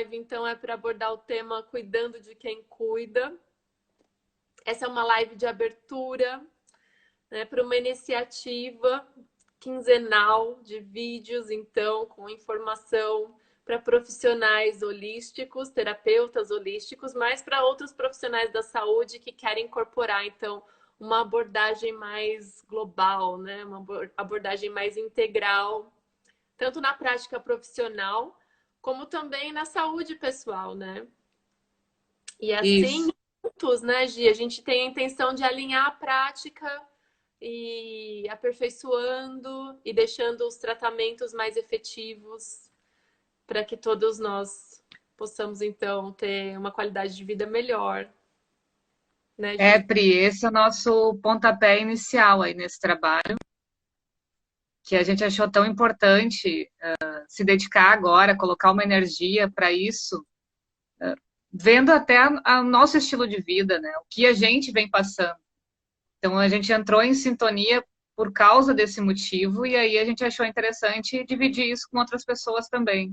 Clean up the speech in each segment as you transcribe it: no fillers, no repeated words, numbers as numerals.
live, então, é para abordar o tema Cuidando de Quem Cuida. Essa é uma live de abertura, né, para uma iniciativa quinzenal de vídeos, então, com informação para profissionais holísticos, terapeutas holísticos, mas para outros profissionais da saúde que querem incorporar, então, uma abordagem mais global, né, uma abordagem mais integral, tanto na prática profissional, como também na saúde pessoal, né? E assim, Isso. juntos, né, Gi, a gente tem a intenção de alinhar a prática e aperfeiçoando e deixando os tratamentos mais efetivos para que todos nós possamos, então, ter uma qualidade de vida melhor, né, É, Gi? Pri, esse é o nosso pontapé inicial aí nesse trabalho, que a gente achou tão importante se dedicar agora, colocar uma energia para isso, vendo até o nosso estilo de vida, né? O que a gente vem passando. Então a gente entrou em sintonia por causa desse motivo e aí a gente achou interessante dividir isso com outras pessoas também.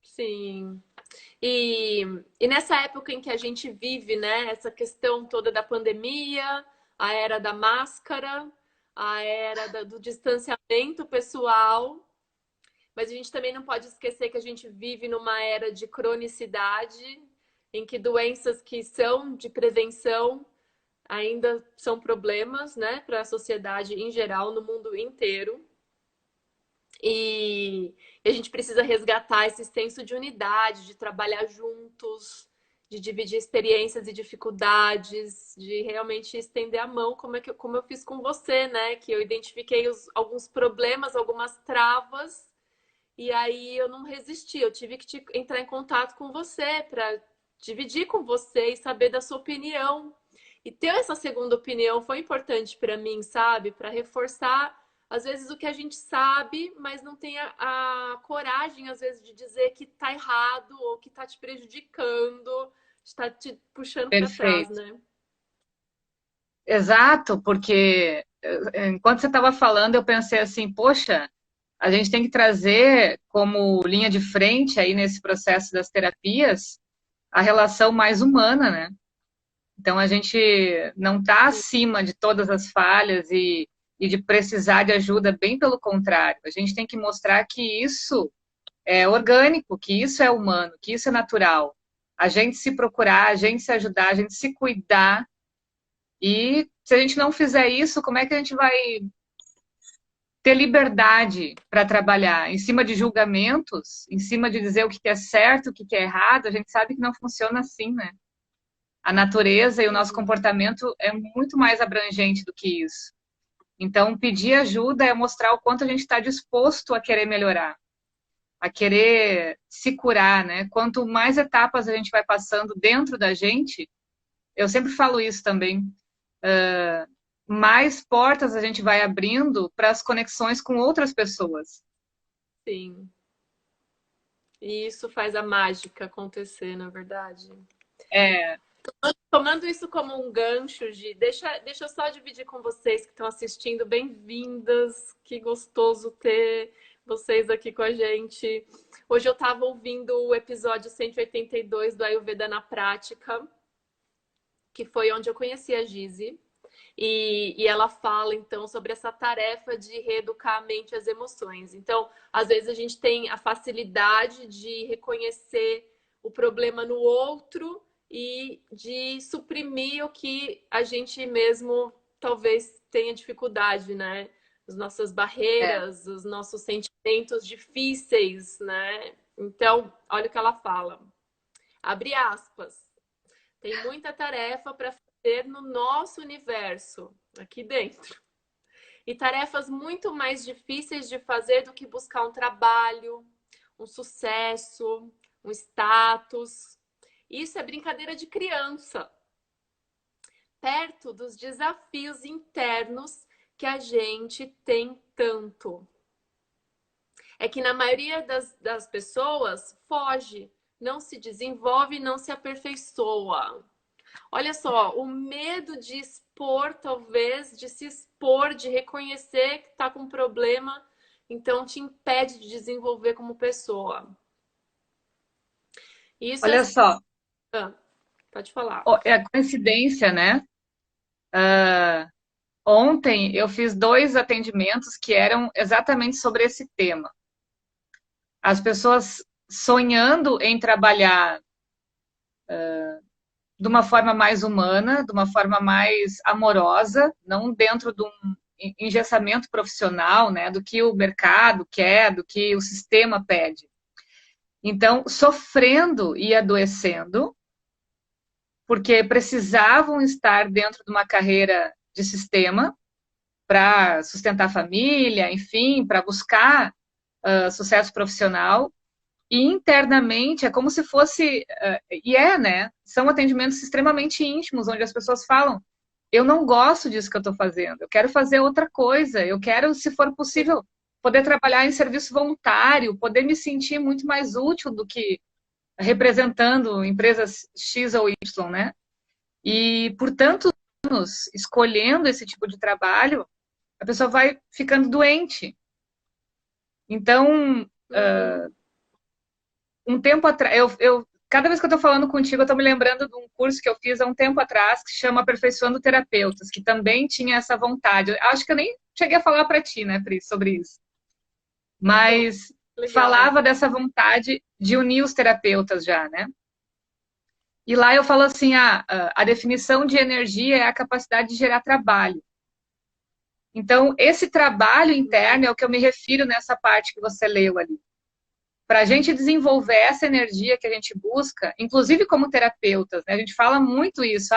Sim. E, e nessa época em que a gente vive, né, essa questão toda da pandemia, a era da máscara, a era do distanciamento pessoal, mas a gente também não pode esquecer que a gente vive numa era de cronicidade, em que doenças que são de prevenção ainda são problemas, né, para a sociedade em geral, no mundo inteiro. E a gente precisa resgatar esse senso de unidade, de trabalhar juntos, de dividir experiências e dificuldades, de realmente estender a mão, como eu fiz com você, né? Que eu identifiquei alguns problemas, algumas travas, e aí eu não resisti, eu tive que entrar em contato com você para dividir com você e saber da sua opinião. E ter essa segunda opinião foi importante para mim, sabe? Para reforçar, às vezes, o que a gente sabe, mas não tem a coragem, às vezes, de dizer que tá errado ou que tá te prejudicando, está te puxando para trás, Perfeito. né? Exato, porque enquanto você estava falando, eu pensei assim, poxa, a gente tem que trazer como linha de frente aí nesse processo das terapias a relação mais humana, né? Então a gente não está acima de todas as falhas e de precisar de ajuda, bem pelo contrário. A gente tem que mostrar que isso é orgânico, que isso é humano, que isso é natural. A gente se procurar, a gente se ajudar, a gente se cuidar. E se a gente não fizer isso, como é que a gente vai ter liberdade para trabalhar? Em cima de julgamentos, em cima de dizer o que é certo, o que é errado, a gente sabe que não funciona assim, né? A natureza e o nosso Sim, comportamento é muito mais abrangente do que isso. Então, pedir ajuda é mostrar o quanto a gente está disposto a querer melhorar, a querer se curar, né? Quanto mais etapas a gente vai passando dentro da gente, eu sempre falo isso também, mais portas a gente vai abrindo para as conexões com outras pessoas. sim. E isso faz a mágica acontecer, na verdade. É, Tomando isso como um gancho, Gi, deixa eu só dividir com vocês que estão assistindo. Bem-vindas, que gostoso ter vocês aqui com a gente. Hoje eu estava ouvindo o episódio 182 do Ayurveda na Prática, que foi onde eu conheci a Gizi. E ela fala, então, sobre essa tarefa de reeducar a mente e as emoções. Então, às vezes a gente tem a facilidade de reconhecer o problema no outro e de suprimir o que a gente mesmo talvez tenha dificuldade, né? As nossas é, barreiras, os nossos sentimentos difíceis, né? Então, olha o que ela fala. Abre aspas. Tem muita tarefa para fazer no nosso universo, aqui dentro. E tarefas muito mais difíceis de fazer do que buscar um trabalho, um sucesso, um status. Isso é brincadeira de criança, perto dos desafios internos que a gente tem tanto. É que na maioria das pessoas foge, não se desenvolve, não se aperfeiçoa. Olha só, o medo de expor, talvez, de se expor, de reconhecer que está com um problema então te impede de desenvolver como pessoa. Isso é... Olha só, Ah, pode falar. é a coincidência, né? Ontem eu fiz 2 atendimentos que eram exatamente sobre esse tema. As pessoas sonhando em trabalhar de uma forma mais humana, de uma forma mais amorosa, não dentro de um engessamento profissional, né, do que o mercado quer, do que o sistema pede. Então, sofrendo e adoecendo, porque precisavam estar dentro de uma carreira de sistema para sustentar a família, enfim, para buscar sucesso profissional. E internamente é como se fosse, e é, né? São atendimentos extremamente íntimos, onde as pessoas falam: eu não gosto disso que eu estou fazendo, eu quero fazer outra coisa, eu quero, se for possível, poder trabalhar em serviço voluntário, poder me sentir muito mais útil do que representando empresas X ou Y, né? E por tantos anos escolhendo esse tipo de trabalho, a pessoa vai ficando doente. Então, Uhum. um tempo atrás, cada vez que eu estou falando contigo, eu estou me lembrando de um curso que eu fiz há um tempo atrás, que chama Aperfeiçoando Terapeutas, que também tinha essa vontade. Eu acho que eu nem cheguei a falar para ti, né, Pri, sobre isso. Mas Legal. falava dessa vontade de unir os terapeutas já, né? E lá eu falo assim, a definição de energia é a capacidade de gerar trabalho. Então, esse trabalho interno é o que eu me refiro nessa parte que você leu ali. Para a gente desenvolver essa energia que a gente busca, inclusive como terapeutas, né? A gente fala muito isso.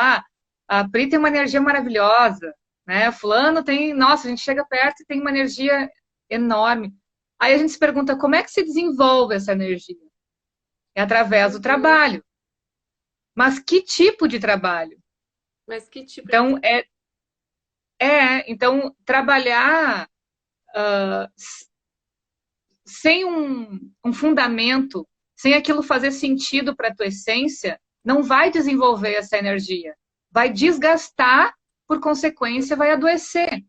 A Pri tem uma energia maravilhosa, né? Fulano tem, nossa, a gente chega perto e tem uma energia enorme. Aí a gente se pergunta como é que se desenvolve essa energia? É através do Uhum. trabalho. Mas que tipo de trabalho? Mas que tipo de... Então, então trabalhar sem um fundamento, sem aquilo fazer sentido para a tua essência, não vai desenvolver essa energia. Vai desgastar, por consequência, vai adoecer.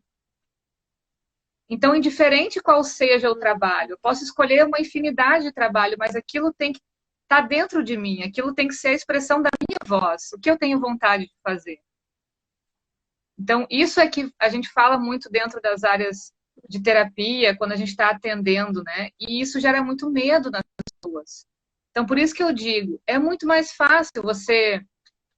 Então, indiferente qual seja o trabalho, eu posso escolher uma infinidade de trabalho, mas aquilo tem que estar dentro de mim, aquilo tem que ser a expressão da minha voz, o que eu tenho vontade de fazer. Então, isso é que a gente fala muito dentro das áreas de terapia, quando a gente está atendendo, né? E isso gera muito medo nas pessoas. Então, por isso que eu digo, é muito mais fácil você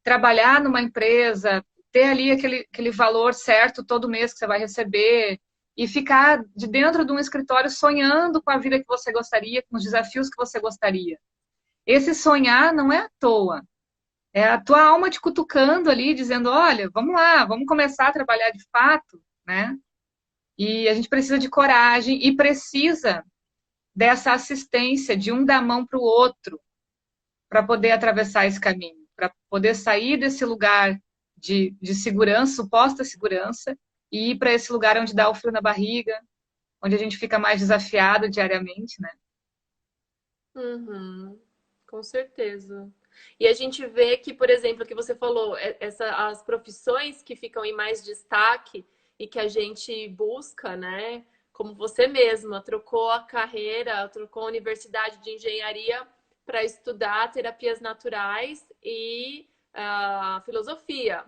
trabalhar numa empresa, ter ali aquele valor certo todo mês que você vai receber e ficar de dentro de um escritório sonhando com a vida que você gostaria, com os desafios que você gostaria. Esse sonhar não é à toa. É a tua alma te cutucando ali, dizendo, olha, vamos lá, vamos começar a trabalhar de fato, né? E a gente precisa de coragem e precisa dessa assistência, de um dar a mão para o outro, para poder atravessar esse caminho, para poder sair desse lugar de segurança, suposta segurança, e ir para esse lugar onde dá o frio na barriga, onde a gente fica mais desafiado diariamente, né? Uhum. Com certeza. E a gente vê que, por exemplo, o que você falou, as profissões que ficam em mais destaque e que a gente busca, né? Como você mesma, trocou a carreira, trocou a universidade de engenharia para estudar terapias naturais e filosofia.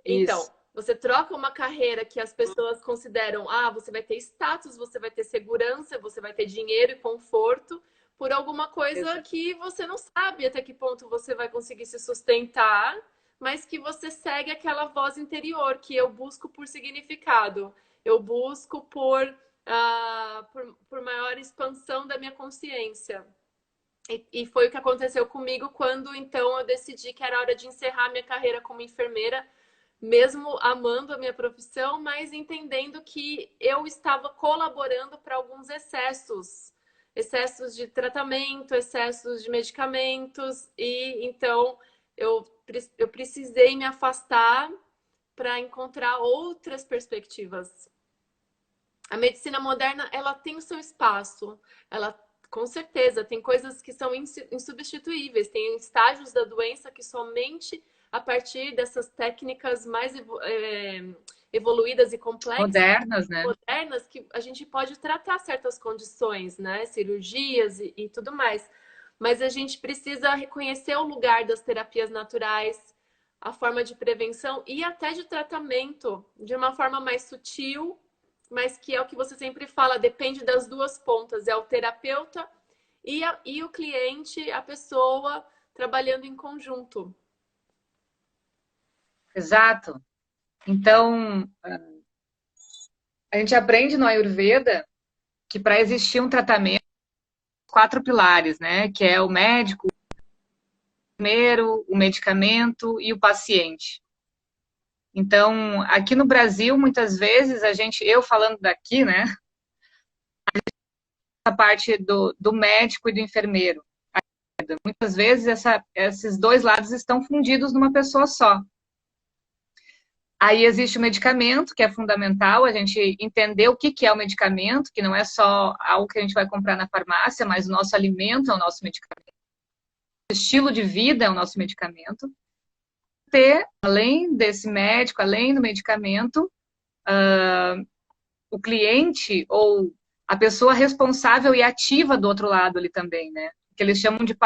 Então, Isso. você troca uma carreira que as pessoas consideram, você vai ter status, você vai ter segurança, você vai ter dinheiro e conforto, por alguma coisa Exato. que você não sabe até que ponto você vai conseguir se sustentar, mas que você segue aquela voz interior que eu busco por significado, eu busco por maior expansão da minha consciência. E foi o que aconteceu comigo quando então eu decidi que era hora de encerrar minha carreira como enfermeira, mesmo amando a minha profissão, mas entendendo que eu estava colaborando para alguns excessos, excessos de tratamento, excessos de medicamentos, e então eu precisei me afastar para encontrar outras perspectivas. A medicina moderna, ela tem o seu espaço, ela com certeza tem coisas que são insubstituíveis, tem estágios da doença que somente a partir dessas técnicas mais evoluídas e complexas, Modernas, né? modernas, que a gente pode tratar certas condições, né? Cirurgias e tudo mais. Mas a gente precisa reconhecer o lugar das terapias naturais, a forma de prevenção e até de tratamento de uma forma mais sutil, mas que é o que você sempre fala, depende das duas pontas, é o terapeuta e o cliente, a pessoa trabalhando em conjunto. Exato. Então, a gente aprende no Ayurveda que para existir um tratamento, quatro pilares, né? Que é o médico, primeiro, o medicamento e o paciente. Então, aqui no Brasil, muitas vezes, eu falando daqui, né? A parte do médico e do enfermeiro. Muitas vezes, esses dois lados estão fundidos numa pessoa só. Aí existe o medicamento, que é fundamental, a gente entender o que é o medicamento, que não é só algo que a gente vai comprar na farmácia, mas o nosso alimento é o nosso medicamento. O estilo de vida é o nosso medicamento. Ter, além desse médico, além do medicamento, o cliente ou a pessoa responsável e ativa do outro lado ali também, né? Que eles chamam de